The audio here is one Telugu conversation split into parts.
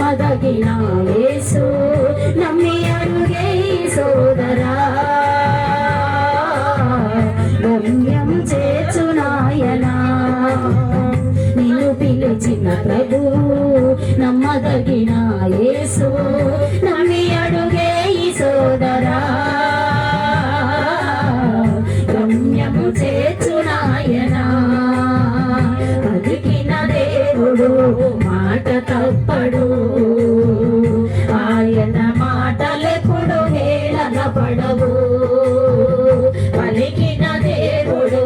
నమ్మదగిన యేసు నమ్మి అడుగే సోదరా గమ్యం చేర్చునాయనా నిన్ను పిలిచిన ప్రభు నమ్మదగిన యేసు నమ్మి అడుగే సోదరా గమ్యం చేర్చునాయనా పలికిన దేవుడు మాట తప్పడు ఆయన మాటలెప్పుడు హేళన పడవు పలికిన దేవుడు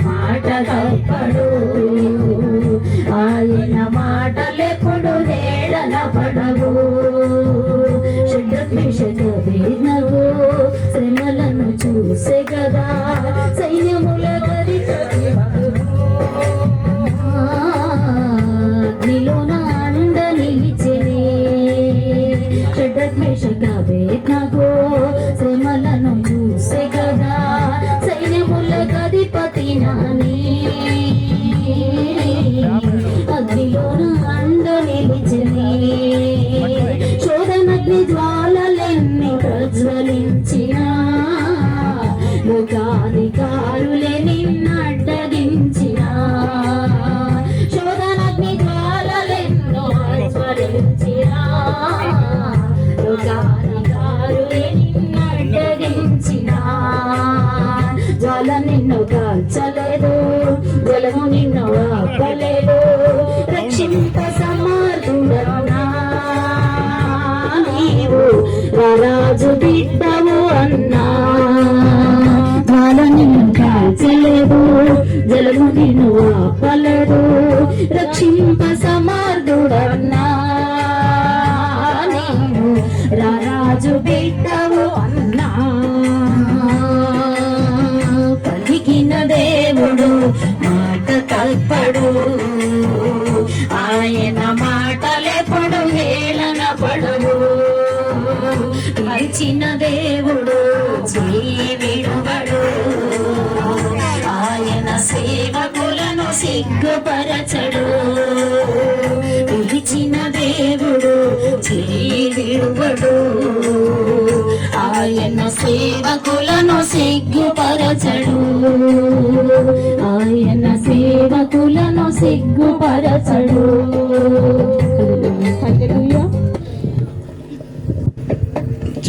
మాట తప్పడు ఆయన మాటలెప్పుడు హేళన పడవు షడ్డభిషేకవేదనవు శ్రమలను చూసే కదా సైన్యముల నీలోన అండ నిలిచెనే షడ్డభిషేకవేదనవు శ్రమలను చూసే కదా సైన్యముల అధిపతి నాని అగ్నిలోన అండ నిలిచెనే శోధనగ్ని జ్వాలలెన్ని ప్రజ్వలించిన లోకాధికారులే నిన్నడ్డగించిన శోధనగ్ని జ్వాలలెన్నో ప్రజ్వలించిన లోకాధికారులే నిన్నడ్డగించిన జ్వాల నిన్ను కాల్చలేదు జలము నిన్ను ఆపలేదు రక్షింప సమర్థుడన్నా నీవు రాజు బిడ్డవు అన్నా జ్వాల నిన్ను కాల్చలేదు జలము నిన్ను ఆపలేదు రక్షింప సమర్థుడన్నా నీవు రాజు బిడ్డవు అన్నా పలికిన దేవుడు మాట తప్పడు ఆయన మాటలెప్పుడు హేళన పడవు పిలిచిన దేవుడు జీవిడువడు ఆయన సేవకులను సిగ్గుపరచడు పిలిచిన దేవుడు జీవిడువడు ఆయన సేవకులను సిగ్గుపరచడు ఆయన సేవకులను సిగ్గుపరచడు